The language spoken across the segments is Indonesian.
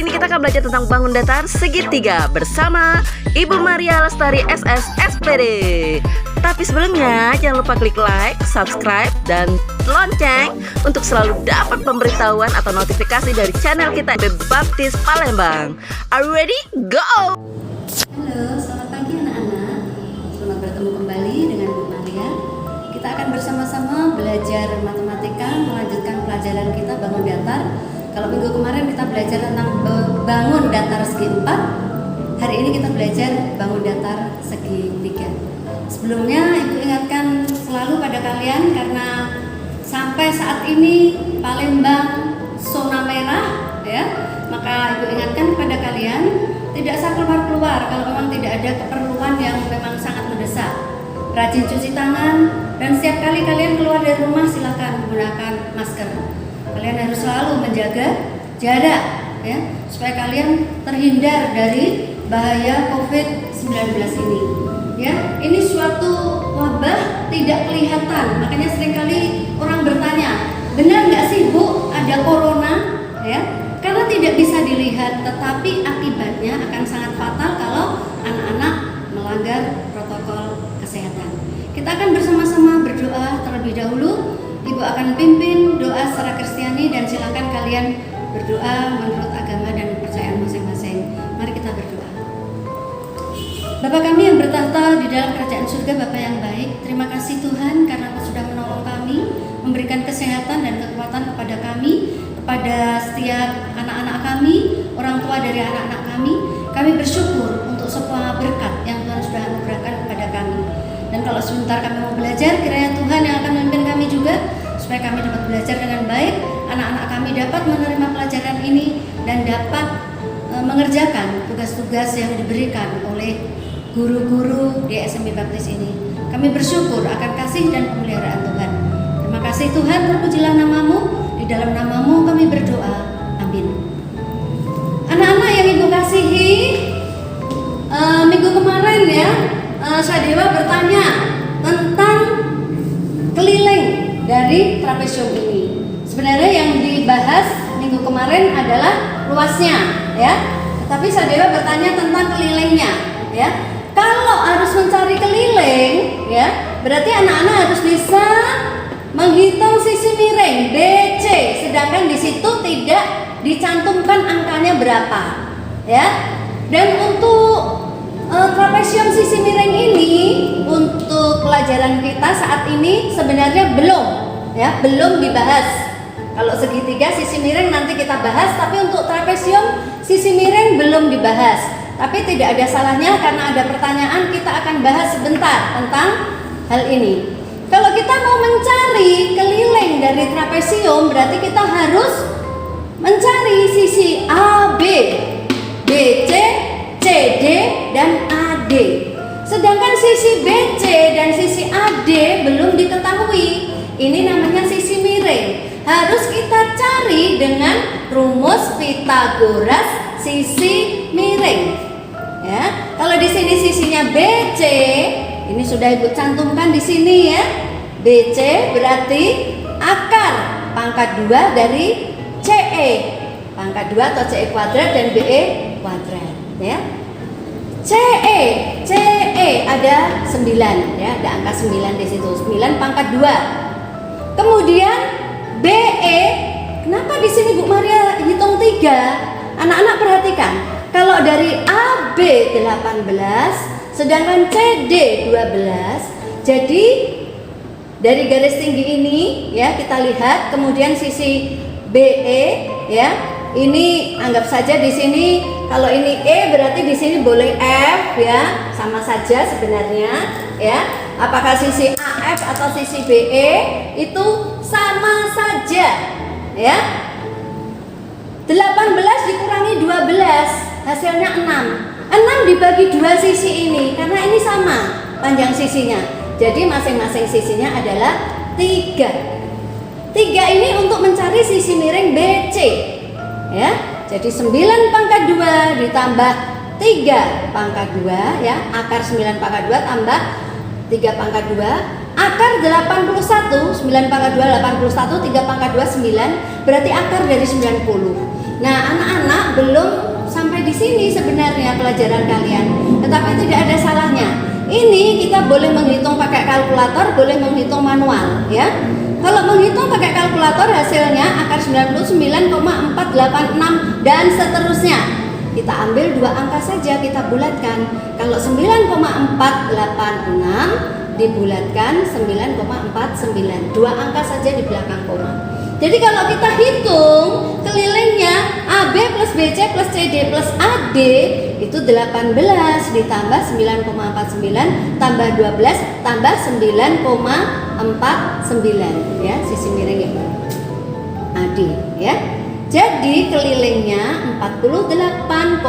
Kali ini kita akan belajar tentang bangun datar segitiga bersama Ibu Maria Lestari SS SPD. Tapi sebelumnya jangan lupa klik like, subscribe, dan lonceng untuk selalu dapat pemberitahuan atau notifikasi dari channel kita Baptis Palembang. Are you ready? Go! Halo, selamat pagi anak-anak. Selamat bertemu kembali dengan Bu Maria. Kita akan bersama-sama belajar matematika, melanjutkan pelajaran kita bangun datar. Kalau minggu kemarin kita belajar tentang bangun datar segi 4, hari ini kita belajar bangun datar segi 3. Sebelumnya Ibu ingatkan selalu pada kalian, karena sampai saat ini Palembang zona merah ya, maka Ibu ingatkan kepada kalian tidak usah keluar-keluar kalau memang tidak ada keperluan yang memang sangat mendesak. Rajin cuci tangan, dan setiap kali kalian keluar dari rumah silakan menggunakan masker. Kalian harus selalu menjaga jarak ya, supaya kalian terhindar dari bahaya COVID-19 ini. Ya, ini suatu wabah tidak kelihatan, makanya seringkali orang bertanya, benar nggak sih Bu ada corona? Ya, karena tidak bisa dilihat, tetapi akibatnya akan sangat fatal kalau anak-anak melanggar protokol kesehatan. Kita akan bersama-sama berdoa terlebih dahulu. Ibu akan pimpin doa secara Kristiani, dan silakan kalian berdoa menurut agama dan kepercayaan masing-masing. Mari kita berdoa. Bapa kami yang bertahta di dalam kerajaan surga, Bapa yang baik, terima kasih Tuhan karena Engkau sudah menolong kami, memberikan kesehatan dan kekuatan kepada kami, kepada setiap anak-anak kami, orang tua dari anak-anak kami. Kami bersyukur untuk semua berkat yang Tuhan sudah anugerahkan kepada kami. Dan kalau sebentar kami mau belajar, kiranya Tuhan yang akan memimpin kami juga, supaya kami dapat belajar dengan baik, anak-anak kami dapat menerima pelajaran ini dan dapat mengerjakan tugas-tugas yang diberikan oleh guru-guru di SMP Baptis ini. Kami bersyukur akan kasih dan pemeliharaan Tuhan. Terima kasih Tuhan, terpujilah namamu. Di dalam namamu kami berdoa. Amin. Anak-anak yang Ibu kasihi, minggu kemarin ya, Sadewa bertanya tentang keliling dari trapesium ini. Sebenarnya yang dibahas minggu kemarin adalah luasnya ya, tapi Sadewa bertanya tentang kelilingnya ya. Kalau harus mencari keliling ya, berarti anak-anak harus bisa menghitung sisi miring BC, sedangkan di situ tidak dicantumkan angkanya berapa ya. Dan untuk trapesium sisi miring ini untuk pelajaran kita saat ini sebenarnya belum ya, belum dibahas. Kalau segitiga sisi miring nanti kita bahas, tapi untuk trapesium sisi miring belum dibahas. Tapi tidak ada salahnya, karena ada pertanyaan, kita akan bahas sebentar tentang hal ini. Kalau kita mau mencari keliling dari trapesium, berarti kita harus mencari sisi AB, BC, CD, dan AD. Sedangkan sisi BC dan sisi AD belum diketahui. Ini namanya sisi miring. Harus kita cari dengan rumus Pythagoras sisi miring. Ya, kalau di sini sisinya BC, ini sudah Ibu cantumkan di sini ya. BC berarti akar pangkat 2 dari CE. Pangkat 2 atau CE kuadrat dan BE kuadrat ya. CE ada 9 ya, ada angka 9 di situ. 9 pangkat 2. Kemudian BE, kenapa di sini Bu Maria hitung 3? Anak-anak perhatikan. Kalau dari AB 18, sedangkan CD 12, jadi dari garis tinggi ini ya kita lihat, kemudian sisi BE ya, ini anggap saja di sini kalau ini E berarti di sini boleh F ya, sama saja sebenarnya ya. Apakah sisi AF atau sisi BE itu sama saja ya. 18 dikurangi 12 hasilnya 6. 6 dibagi 2 sisi ini, karena ini sama panjang sisinya. Jadi masing-masing sisinya adalah 3. 3 ini untuk mencari sisi miring BC. Ya. Jadi 9 pangkat 2 ditambah 3 pangkat 2 ya, akar 9 pangkat 2 tambah 3 pangkat 2, akar 81, 9 pangkat 2 81, 3 pangkat 2 9, berarti akar dari 90. Nah, anak-anak belum sampai di sini sebenarnya pelajaran kalian, tetapi tidak ada salahnya. Ini kita boleh menghitung pakai kalkulator, boleh menghitung manual, ya. Kalau menghitung pakai kalkulator hasilnya akar 99,486 dan seterusnya. Kita ambil dua angka saja, kita bulatkan. Kalau 9,486 dibulatkan 9,49, dua angka saja di belakang koma. Jadi kalau kita hitung kelilingnya AB plus BC plus CD plus AD itu 18 ditambah 9,49 tambah 12 tambah 9,49 ya, sisi miring itu AD ya. Jadi kelilingnya 48,98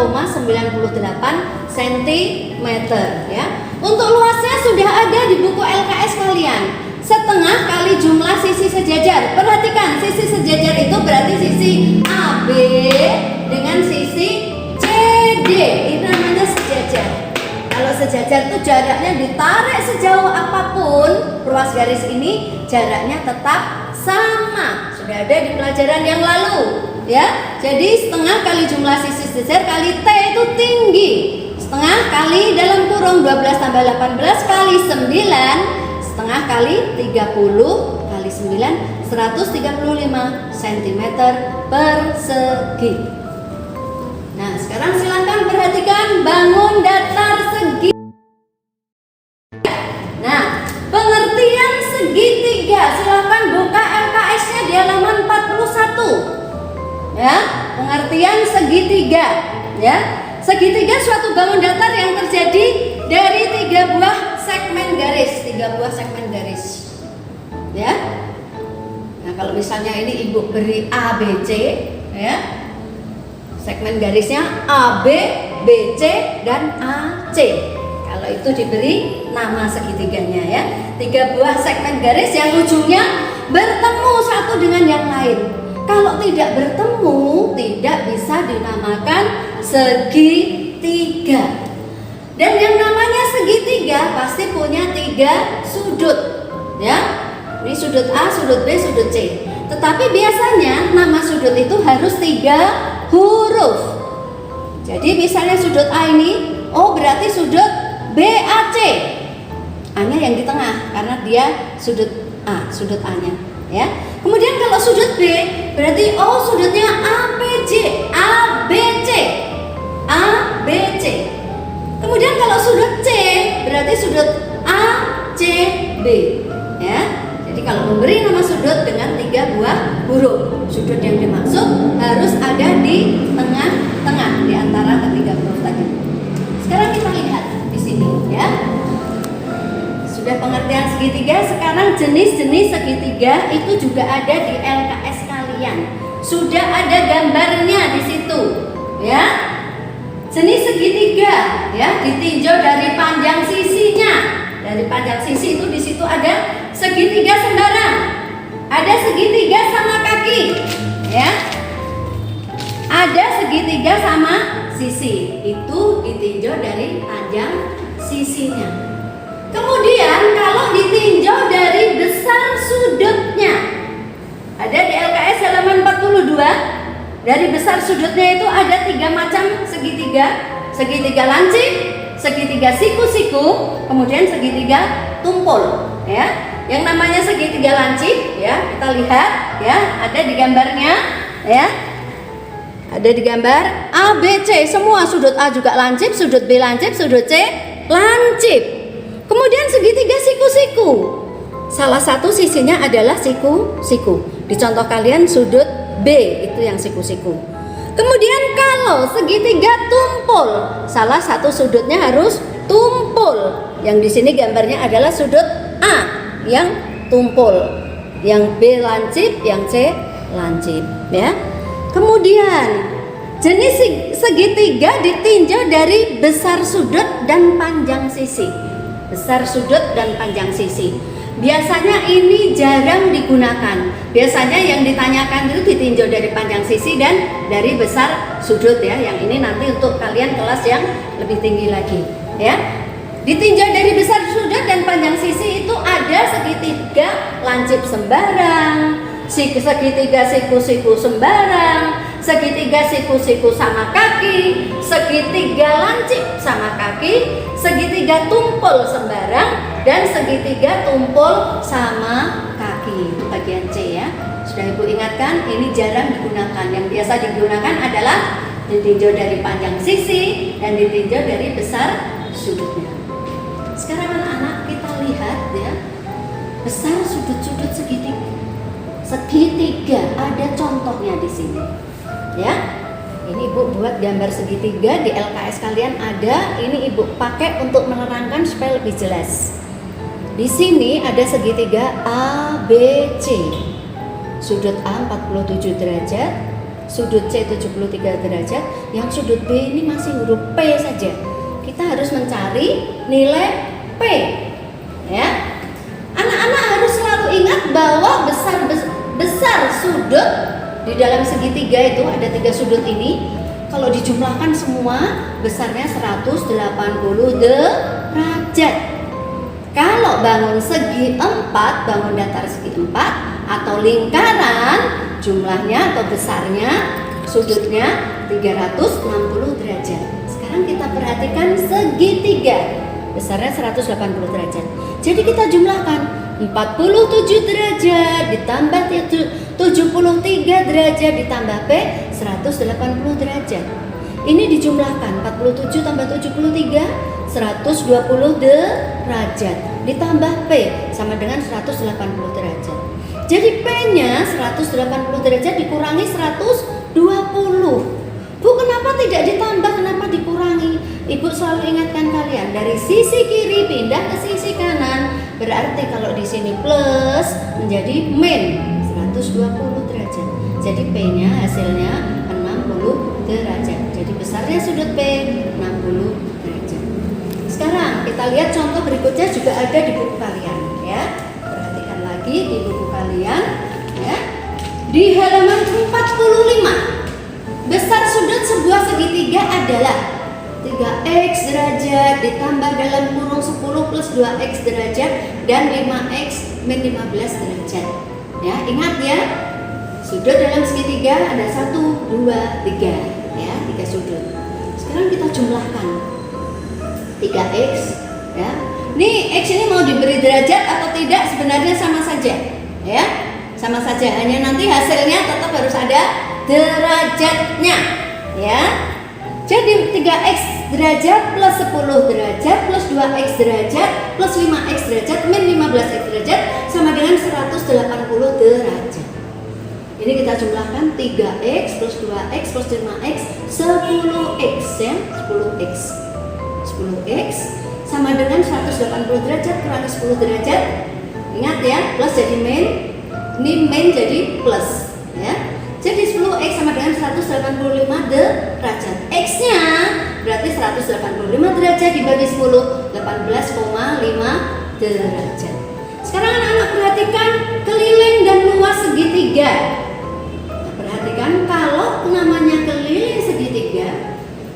cm ya. Untuk luasnya sudah ada di buku LKS kalian. Setengah kali jumlah sisi sejajar. Perhatikan, sisi sejajar itu berarti sisi AB dengan sisi CD. Ini namanya sejajar. Kalau sejajar itu jaraknya ditarik sejauh apapun, ruas garis ini jaraknya tetap sama. Sudah ada di pelajaran yang lalu, ya. Jadi setengah kali jumlah sisi sejajar kali T itu tinggi. Setengah kali dalam kurung 12 tambah 18 kali 9. Setengah kali 30 kali 9 135 cm persegi. Nah, sekarang silakan perhatikan bangun datar segi. Nah, pengertian segitiga, silakan buka LKS-nya di halaman 41. Ya, pengertian segitiga, ya. Segitiga suatu bangun datar yang terjadi dari tiga buah segmen garis, ya. Nah, kalau misalnya ini ibu beri ABC, ya, segmen garisnya AB, BC, dan AC. Kalau itu diberi nama segitiganya, ya. Tiga buah segmen garis yang ujungnya bertemu satu dengan yang lain. Kalau tidak bertemu, tidak bisa dinamakan segitiga. Dan yang namanya segitiga pasti punya tiga sudut, ya. Ini sudut A, sudut B, sudut C. Tetapi biasanya nama sudut itu harus 3 huruf. Jadi misalnya sudut A ini, oh berarti sudut BAC. A-nya yang di tengah karena dia sudut A, sudut A-nya, ya. Kemudian kalau sudut B berarti oh sudutnya ABJ, ABC, ABC. Kemudian kalau sudut C berarti sudut ACB, ya. Jadi kalau memberi nama sudut dengan 3 buah huruf, sudut yang dimaksud harus ada di tengah-tengah di antara ketiga huruf tadi. Sekarang kita lihat di sini, ya. Sudah pengertian segitiga, sekarang jenis-jenis segitiga itu juga ada di LKS kalian. Sudah ada gambarnya di situ, ya. Jenis segitiga, ya, ditinjau dari panjang sisinya. Dari panjang sisi itu di situ ada segitiga sembarang, ada segitiga sama kaki, ya. Ada segitiga sama sisi, itu ditinjau dari panjang sisinya. Kemudian kalau ditinjau dari besar sudutnya, ada di LKS halaman 42. Dari besar sudutnya itu ada 3 macam segitiga. Segitiga lancip, segitiga siku-siku, kemudian segitiga tumpul, ya. Yang namanya segitiga lancip, ya, kita lihat, ya, ada di gambarnya, ya. Ada di gambar A, B, C, semua sudut A juga lancip, sudut B lancip, sudut C lancip. Kemudian segitiga siku-siku. Salah satu sisinya adalah siku-siku. Di contoh kalian sudut B itu yang siku-siku. Kemudian kalau segitiga tumpul, salah satu sudutnya harus tumpul. Yang di sini gambarnya adalah sudut A yang tumpul, yang B lancip, yang C lancip, ya. Kemudian jenis segitiga ditinjau dari besar sudut dan panjang sisi. Besar sudut dan panjang sisi. Biasanya ini jarang digunakan. Biasanya yang ditanyakan itu ditinjau dari panjang sisi dan dari besar sudut, ya. Yang ini nanti untuk kalian kelas yang lebih tinggi lagi, ya. Ditinjau dari besar sudut dan panjang sisi itu ada segitiga lancip sembarang, segitiga siku-siku sembarang, segitiga segitiga siku-siku sama kaki, segitiga lancip sama kaki, segitiga tumpul sembarang, dan segitiga tumpul sama kaki. Itu bagian C ya. Sudah Ibu ingatkan, ini jarang digunakan. Yang biasa digunakan adalah ditinjau dari panjang sisi dan ditinjau dari besar sudutnya. Sekarang anak-anak kita lihat ya, besar sudut-sudut segitiga. Segitiga ada contohnya di sini. Ya. Ini Ibu buat gambar segitiga di LKS kalian ada. Ini Ibu pakai untuk menerangkan supaya lebih jelas. Di sini ada segitiga ABC. Sudut A 47 derajat, sudut C 73 derajat, yang sudut B ini masih huruf P saja. Kita harus mencari nilai P. Ya. Anak-anak harus selalu ingat bahwa besar sudut di dalam segitiga itu ada 3 sudut ini. Kalau dijumlahkan semua besarnya 180 derajat. Kalau bangun segi 4, bangun datar segi 4 atau lingkaran, jumlahnya atau besarnya sudutnya 360 derajat. Sekarang kita perhatikan segitiga, besarnya 180 derajat. Jadi kita jumlahkan 47 derajat ditambah 73 derajat ditambah P 180 derajat. Ini dijumlahkan 47 tambah 73 120 derajat ditambah P sama dengan 180 derajat. Jadi P-nya 180 derajat dikurangi 120. Bu, kenapa tidak ditambah, kenapa dikurangi? Ibu selalu ingatkan kalian, dari sisi kiri pindah ke sisi kanan. Berarti kalau di sini plus menjadi min 120 derajat. Jadi P-nya hasilnya 60 derajat. Jadi besarnya sudut P 60 derajat. Sekarang kita lihat contoh berikutnya juga ada di buku kalian ya. Perhatikan lagi di buku kalian ya. Di halaman 45. Besar sudut sebuah segitiga adalah 3x derajat ditambah dalam kurung 10 plus 2x derajat dan 5x min 15 derajat. Ya, ingat ya. Sudut dalam segitiga ada 1, 2, 3 ya, 3 sudut. Sekarang kita jumlahkan 3x ya. Nih x ini mau diberi derajat atau tidak sebenarnya sama saja ya. Sama saja, hanya nanti hasilnya tetap harus ada derajatnya ya. Jadi 3x derajat plus 10 derajat plus 2x derajat plus 5x derajat min 15x derajat sama dengan 180 derajat. Ini kita jumlahkan 3x plus 2x plus 5x 10x ya, 10x 10x sama dengan 180 derajat kurangi 10 derajat. Ingat ya, plus jadi min, ini min jadi plus ya. Jadi 10x sama dengan 185 derajat. X-nya berarti 185 derajat dibagi 10, 18,5 derajat. Sekarang anak-anak perhatikan keliling dan luas segitiga. Nah, perhatikan kalau namanya keliling segitiga,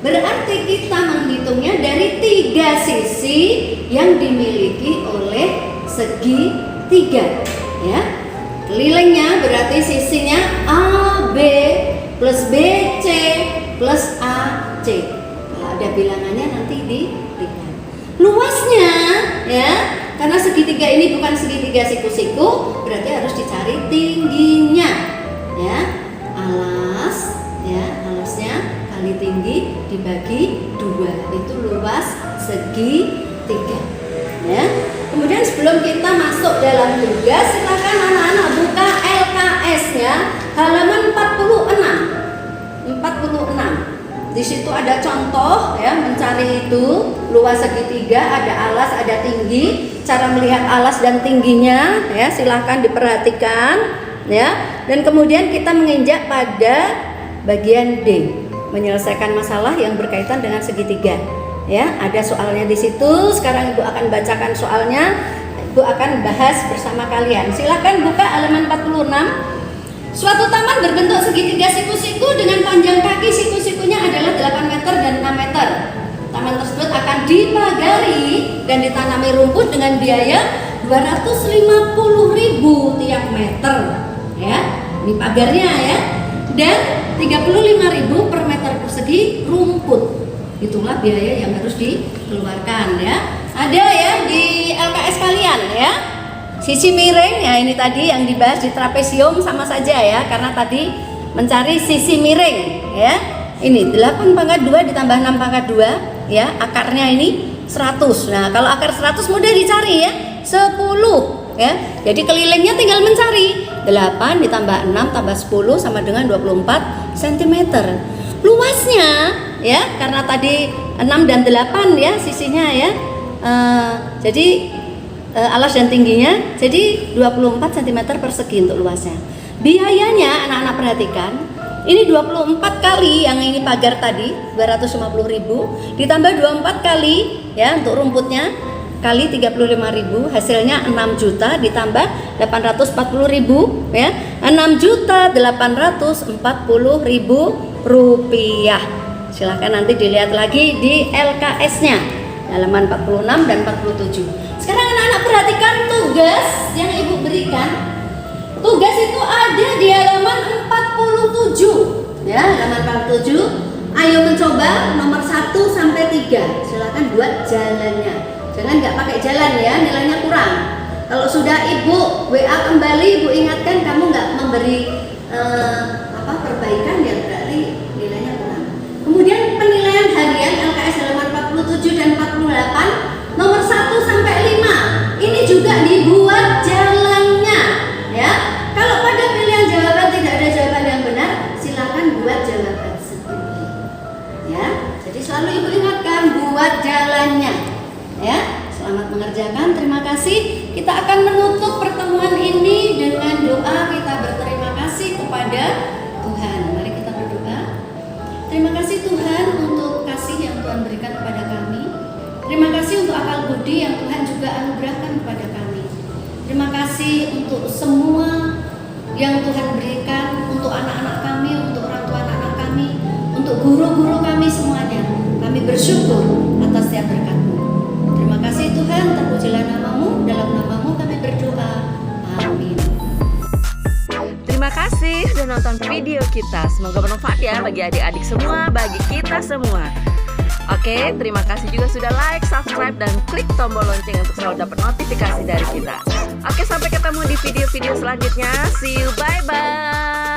berarti kita menghitungnya dari 3 sisi yang dimiliki oleh segitiga ya. Kelilingnya berarti sisinya AB plus BC plus AC. Kalau ada bilangannya nanti dilihat. Luasnya ya, karena segitiga ini bukan segitiga siku-siku, berarti harus dicari tingginya. Ya, alas ya, alasnya kali tinggi dibagi 2, itu luas segitiga. Ya. Kemudian sebelum kita masuk dalam tugas, silakan anak-anak buka LKS-nya halaman 46. 46. Di situ ada contoh ya, mencari itu luas segitiga, ada alas, ada tinggi. Cara melihat alas dan tingginya ya, silakan diperhatikan ya. Dan kemudian kita menginjak pada bagian D, menyelesaikan masalah yang berkaitan dengan segitiga. Ya, ada soalnya di situ. Sekarang Ibu akan bacakan soalnya. Ibu akan bahas bersama kalian. Silakan buka halaman 46. Suatu taman berbentuk segitiga siku-siku dengan panjang kaki siku-sikunya adalah 8 meter dan 6 meter. Taman tersebut akan dipagari dan ditanami rumput dengan biaya 250.000 tiap meter. Ya, ini pagarnya ya. dan 35.000 per meter persegi rumput. Itulah biaya yang harus dikeluarkan ya. Ada ya di LKS kalian ya. Sisi miring ya, ini tadi yang dibahas di trapesium sama saja ya, karena tadi mencari sisi miring ya. Ini 8 pangkat 2 ditambah 6 pangkat 2 ya, akarnya ini 100. Nah, kalau akar 100 mudah dicari ya, 10 ya. Jadi kelilingnya tinggal mencari 8 ditambah 6 tambah 10 sama dengan 24 cm. Luasnya ya, karena tadi 6 dan 8 ya sisinya ya. Jadi alas dan tingginya jadi 24 cm persegi untuk luasnya. Biayanya anak-anak perhatikan, ini 24 kali yang ini pagar tadi 250.000 ditambah 24 kali ya untuk rumputnya kali 35.000, hasilnya 6 juta ditambah 840.000 ya, 6.840.000 rupiah. Silahkan nanti dilihat lagi di LKS-nya halaman 46 dan 47. Sekarang anak-anak perhatikan tugas yang ibu berikan. Tugas itu ada di halaman 47 ya, halaman 47. Ayo mencoba nomor 1 sampai 3. Silakan buat jalannya. Jangan nggak pakai jalan ya, nilainya kurang. Kalau sudah ibu WA kembali, ibu ingatkan kamu nggak memberi perbaikan, ya berarti nilainya kurang. Kemudian penilaian harian LKS halaman 47 dan 48 nomor 1 sampai 5. Ini juga dibuat jalannya ya. Kalau pada pilihan jawaban tidak ada jawaban yang benar, silakan buat jawaban sendiri. Ya. Jadi selalu ibu ingatkan buat jalannya. Ya. Selamat mengerjakan. Terima kasih. Kita akan menutup pertemuan ini dengan doa. Kita berterima kasih kepada Tuhan. Mari kita berdoa. Terima kasih Tuhan untuk kasih yang Tuhan berikan kepada kami. Terima kasih untuk akal budi yang Tuhan juga anugerahkan kepada kami. Terima kasih untuk semua yang Tuhan berikan untuk anak-anak kami, untuk orang tua anak-anak kami, untuk guru-guru kami semuanya. Kami bersyukur atas setiap berkat-Mu. Terima kasih Tuhan, terpujilah nama-Mu, dalam nama-Mu kami berdoa. Amin. Terima kasih sudah nonton video kita. Semoga bermanfaat ya bagi adik-adik semua, bagi kita semua. Oke, terima kasih juga sudah like, subscribe, dan klik tombol lonceng untuk selalu dapat notifikasi dari kita. Oke, sampai ketemu di video-video selanjutnya. See you, bye-bye.